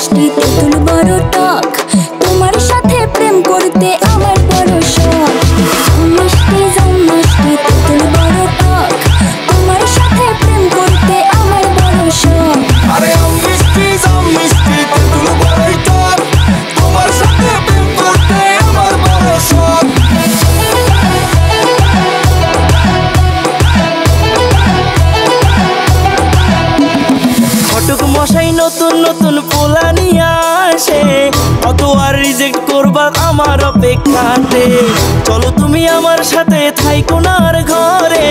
মিষ্টি তেঁতুল বড় টক, তোমার সাথে প্রেম করতে আমার বড় শখ। মিষ্টি জাম মিষ্টি তেঁতুল বড় টক, তোমার সাথে প্রেম করতে আমার বড় শখ। আরে মিষ্টি জাম মিষ্টি তেঁতুল বড় টক, তোমার সাথে প্রেম করতে আমার বড় শখ। ঘটক মশাই নতুন নতুন পোলা নিয়ে আসে, কত আর রিজেক্ট করবা আমার অপেক্ষাতে। চলো তুমি আমার সাথে থাইকো না আর ঘরে,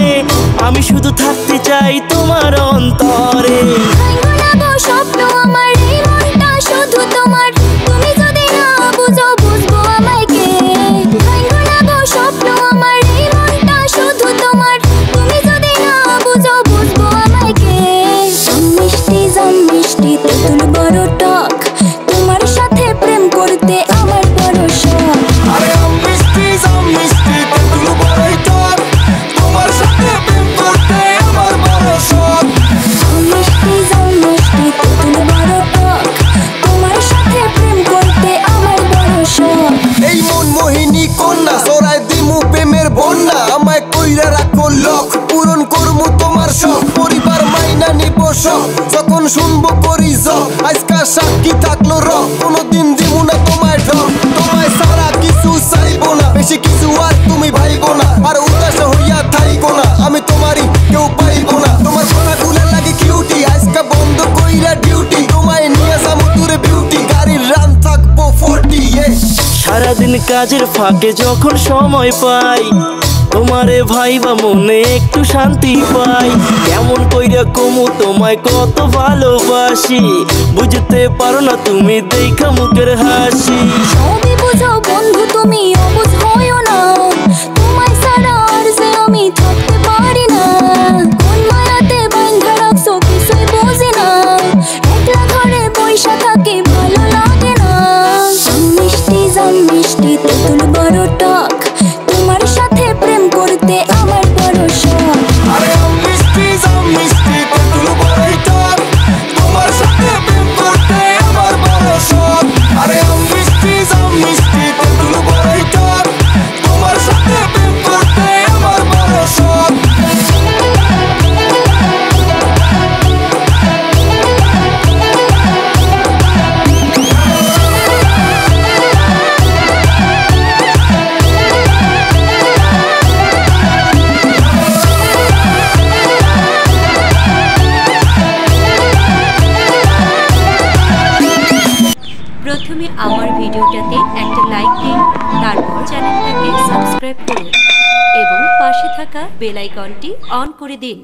আমি শুধু থাকতে চাই তোমার অন্তরে। স্বপ্ন আমার এই মনটা শুধু তোমার, তুমি যদি না বুঝো বুঝবো আমায় কে। স্বপ্ন আমার এই মনটা শুধু তোমার, তুমি যদি না বুঝো বুঝবো আমায় কে। মিষ্টি জাম মিষ্টি তেঁতুল বড় টক, তোমার সাথে প্রেম করতে আমার বড় শখ। আরে মিষ্টি জাম মিষ্টি তেঁতুল বড় টক, তোমার সাথে প্রেম করতে আমার বড় শখ। মিষ্টি জাম মিষ্টি তেঁতুল বড় টক, তোমার সাথে প্রেম করতে আমার বড় শখ। এই মন মোহিনী কন্যা সরাই দিমু প্রেমের বন্যা, আমায় কইরা রাখো লক, পূরণ করমু তোমার শখ। পরিবার মাইনা নিব শখ, যখন শুনবো করি জক, আজকা সাক্ষী থাকলো রক, কোনোদিন দিমু না তোমায় ঠক। তোমায় সারা কিছু চাইবো না, বেশি কিছু আর তুমি ভাইবো না, আর উদাস হইয়া থাইকো না, আমি তোমারই কেউ পাইবো না। তোমার কথাগুলো লাগে কিউটি, আজকা বন্ধ কইরা ডিউটি, তোমায় নিয়ে যাবো দূরে বিউটি, গাড়ির রান থাকবো 40। সারাদিন কাজের ফাঁকে যখন সময় পাই, তোমারে ভাইবা মনে একটু শান্তি পাই। কেমন কইরা কমু তোমায় কত ভালোবাসি, বুঝতে পারো না তুমি দেখা মুখের হাসি। সবই বুঝো বন্ধু তুমি অবুঝ হয়ো না, তোমায় ছাড়া আর যে আমি থাকতে পারি না। কোন মায়াতে বাঁধা রাখছো কিছুই বুঝি না, একলা ঘরে বইসা থাকি ভালো লাগে না। মিষ্টি জাম মিষ্টি তেঁতুল বড় টক, তোমার সাথে প্রেম করতে আমার বড় শখ। আরে মিষ্টি জাম মিষ্টি তেঁতুল বড় টক, তোমার সাথে প্রেম করতে আমার বড় শখ। আরে মিষ্টি জাম মিষ্টি তেঁতুল বড় টক, তোমার সাথে প্রেম করতে আমার বড় শখ। প্রথমে আমার ভিডিওটাতে একটা লাইক দিন, তারপর চ্যানেলটাকে সাবস্ক্রাইব করুন এবং পাশে থাকা বেল আইকনটি অন করে দিন।